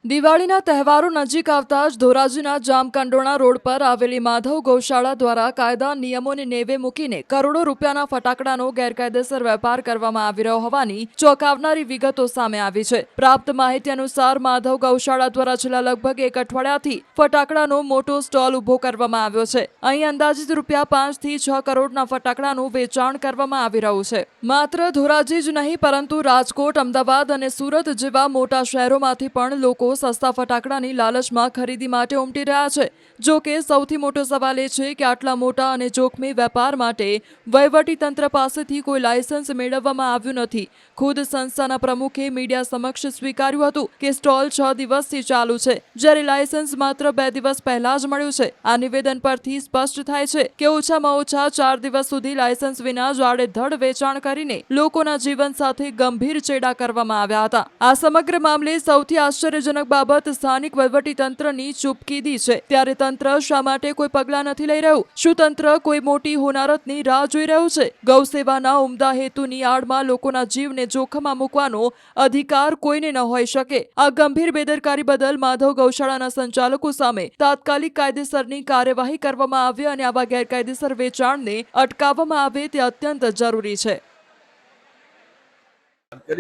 દિવાળીના તહેવારો નજીક આવતા જ ધોરાજીના જામકંડોરણા રોડ પર આવેલી માધવ ગૌશાળા દ્વારા કાયદા નિયમોને નેવે મૂકીને કરોડો રૂપિયાના ફટાકડાનો ગેરકાયદેસર વેપાર કરવામાં આવી રહ્યો હોવાની ચોંકાવનારી વિગતો સામે આવી છે। પ્રાપ્ત માહિતી અનુસાર માધવ ગૌશાળા દ્વારા છેલ્લા લગભગ એક અઠવાડિયાથી ફટાકડાનો મોટો સ્ટોલ ઉભો કરવામાં આવ્યો છે। અહીં અંદાજિત રૂપિયા 5 થી 6 કરોડના ફટાકડાનું વેચાણ કરવામાં આવી રહ્યું છે। માત્ર ધોરાજી જ નહીં પરંતુ રાજકોટ, અમદાવાદ અને સુરત જેવા મોટા શહેરોમાંથી પણ લોકો સસ્તા ફટાકડાની લાલચમાં ખરીદી માટે ઉમટી રહ્યા છે। જો કે સૌથી મોટો સવાલ એ છે કે આટલા મોટા અને જોખમી વેપાર માટે વહીવટી તંત્ર પાસેથી કોઈ લાયસન્સ મેળવવામાં આવ્યું નથી। ખુદ સંસ્થાના પ્રમુખે મીડિયા સમક્ષ સ્વીકાર્યું હતું કે સ્ટોલ 6 દિવસથી ચાલુ છે, જ્યારે લાયસન્સ માત્ર 2 દિવસ પહેલા જ મળ્યું છે। આ નિવેદન પરથી સ્પષ્ટ થાય છે કે ઓછામાં ઓછા 4 દિવસ સુધી લાયસન્સ વિના આડેધડ વેચાણ કરીને લોકોના જીવન સાથે ગંભીર ચેડા કરવામાં આવ્યા હતા। આ સમગ્ર મામલે સૌથી આશ્ચર્યજનક બાબત સ્થાનિક વહીવટીતંત્રની ચૂપકીદી છે। ત્યારે તંત્ર શા માટે કોઈ પગલાં નથી લઈ રહ્યું? શું તંત્ર કોઈ મોટી હોનારતની રાહ જોઈ રહ્યું છે? ગૌ સેવાના ઉમદા હેતુની આડમાં લોકોના જીવને જોખમમાં મૂકવાનો અધિકાર કોઈને ન હોઈ શકે। આ ગંભીર બેદરકારી બદલ માધવ ગૌશાળાના સંચાલકો સામે તાત્કાલિક કાયદેસરની કાર્યવાહી કરવામાં આવે અને આવા ગેરકાયદેસર વેચાણને અટકાવવામાં આવે તે અત્યંત જરૂરી છે।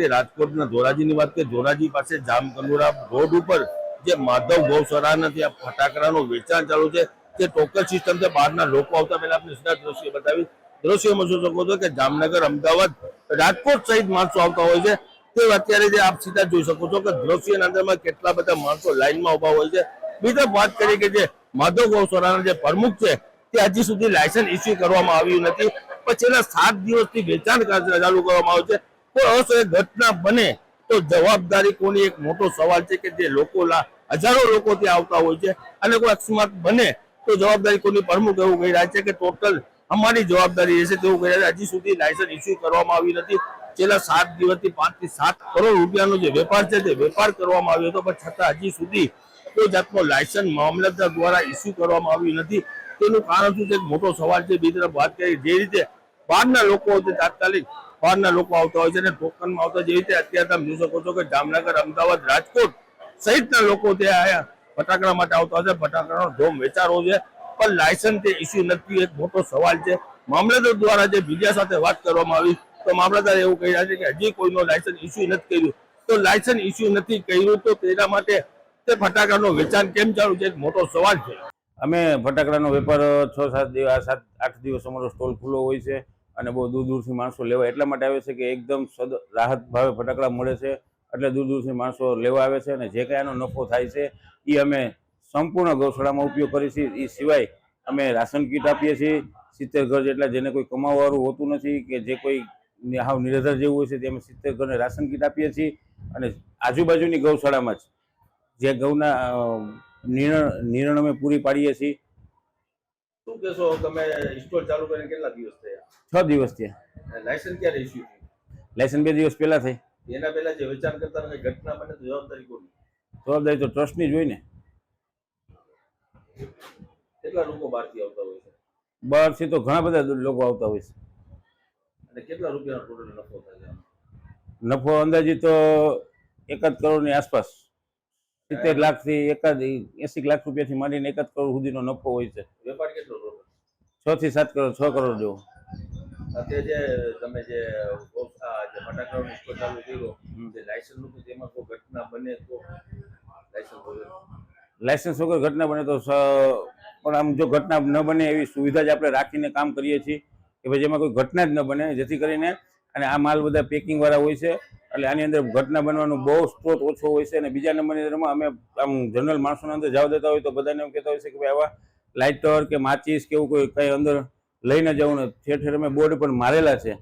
રાજકોટના ધોરાજીની વાત કરીએ, ધોરાજી પાસે જામકંડોરણા રોડ ઉપર જે માધવ ગૌશાળાના ત્યાં ફટાકડાનું વેચાણ ચાલુ છે, જે ટોકન સિસ્ટમ છે। બહારના લોકો આવતા પહેલા આપણે સીધા દ્રશ્ય બતાવી, દ્રશ્યોમાં જોઈ શકો છો કે જામનગર, અમદાવાદ, રાજકોટ સહિત માણસો આવતા હોય છે। તે અત્યારે જે આપ સીધા જોઈ શકો છો કે દ્રશ્યના અંદરમાં કેટલા બધા માણસો લાઈનમાં ઉભા હોય છે। બીજી વાત કરીએ કે જે માધવ ગૌશાળાના જે પ્રમુખ છે તે હજી સુધી લાયસન્સ ઇસ્યુ કરવામાં આવ્યું નથી, પણ છેલ્લા 7 દિવસથી વેચાણ ચાલુ કરવામાં આવ્યું છે। કોઈ ઘટના બને તો જવાબદારી કોની, એક મોટો સવાલ છે કે જે લોકો હજારો લોકો ત્યાં આવતા હોય છે અને કોઈ અકસ્માત બને તો જવાબદારી કોની? પ્રમુખ એવું કહી રહ્યા છે કે ટોટલ અમારી જવાબદારી રહેશે તેવું કહી રહ્યા છે। હજી સુધી લાયસન્સ ઇસ્યુ કરવામાં આવી નથી। છેલ્લા 7 દિવસથી 5 થી 7 કરોડ રૂપિયાનો જે વેપાર છે તે વેપાર કરવામાં આવ્યો હતો, પણ છતાં હજી સુધી કોઈ જાતનો લાયસન્સ મામલતદાર દ્વારા ઇસ્યુ કરવામાં આવ્યું નથી। તેનું કારણ શું છે? મોટો સવાલ છે। બીજી તરફ વાત કરીએ, જે રીતે બહારના લોકો તાત્કાલિક બહારના લોકો આવતા હોય છે અને ટોકનમાં આવતા, જેવી રીતે અત્યારે તમે જોઈ શકો છો કે જામનગર, અમદાવાદ, રાજકોટ સહિતના લોકો ત્યાં આયા ફટાકડા માટે આવતા હોય છે। ફટાકડાનો ધોમ વેચારો છે, પણ લાયસન્સ તે ઇસ્યુ નથી, એક મોટો સવાલ છે। મામલતદાર દ્વારા જે મીડિયા સાથે વાત કરવામાં આવી તો મામલતદાર એવું કહી રહ્યા છે કે હજી કોઈનો લાયસન્સ ઇસ્યુ નથી કર્યું। તો લાયસન્સ ઇસ્યુ નથી કર્યું તો તેના માટે તે ફટાકડાનું વેચાણ કેમ ચાલુ છે, એક મોટો સવાલ છે। અમે ફટાકડાનો વેપાર 6-7 દિવસ 7-8 દિવસ અમારો સ્ટોલ ખુલ્લો હોય છે અને બહુ દૂર દૂરથી માણસો લેવા એટલા માટે આવે છે કે એકદમ રાહત ભાવે ફટાકડા મળે છે, એટલે દૂર દૂરથી માણસો લેવા આવે છે અને જે કાંઈ એનો નફો થાય છે એ અમે સંપૂર્ણ ગૌશાળામાં ઉપયોગ કરીએ છીએ। એ સિવાય અમે રાશન કીટ આપીએ છીએ 70 ઘર જેટલા, જેને કોઈ કમાવાવાળું હોતું નથી કે જે કોઈ હાવ નિરાધાર જેવું હોય છે તે અમે 70 ઘરને રાશન કીટ આપીએ છીએ અને આજુબાજુની ગૌશાળામાં જ જે ગૌના નિર્ણય અમે પૂરી પાડીએ છીએ। શું કહેશો, તમે સ્ટોલ ચાલુ કરીને કેટલા દિવસ થયા? 6 દિવસ થયા। લાયસન્સ ક્યારે ઇસ્યુ થયું? લાયસન્સ 2 દિવસ પહેલા થઈ। એના પહેલા જે વેચાણ કરતા કઈ ઘટના બને તો જવાબદારી કોની? જવાબદારી તો ટ્રસ્ટની જ હોય ને। કેટલા લોકો બહારથી આવતા હોય છે? બહારથી તો ઘણા બધા લોકો આવતા હોય છે અને કેટલા રૂપિયાનો ટોટલ નફો થાય છે? નફો અંદાજિત 1 કરોડની આસપાસ, 70 લાખથી 80 લાખ રૂપિયાથી માંડીને 1 કરોડ સુધીનો નફો હોય છે। વેપાર કેટલો ટોટલ? 6 થી 7 કરોડ, 6 કરોડ જેવો। અત્યારે જે તમે જે ફટાકડાનો સ્ટોલ ચાલુ કર્યો, જે લાયસન્સ નું તેમાં કોઈ ઘટના બને તો લાયસન્સ વગર ઘટના બને તો પણ આમ જો ઘટના ન બને એવી સુવિધા જ આપણે રાખીને કામ કરીએ છીએ કે ભાઈ જેમાં કોઈ ઘટના જ ન બને, જેથી કરીને અને આ માલ બધા પેકિંગ વાળા હોય છે એટલે આની અંદર ઘટના બનવાનો બહુ સ્ત્રોત ઓછો હોય છે। અને બીજા નંબરની અંદરમાં અમે આમ જનરલ માણસોના અંદર જવા દેતા હોય તો બધાને એમ કહેતા હોય છે કે ભાઈ આવા લાઇટર કે માચીસ કે એવું કોઈ કંઈ અંદર લઈને જવું ને, ઠેર ઠેર અમે બોર્ડ પણ મારેલા છે।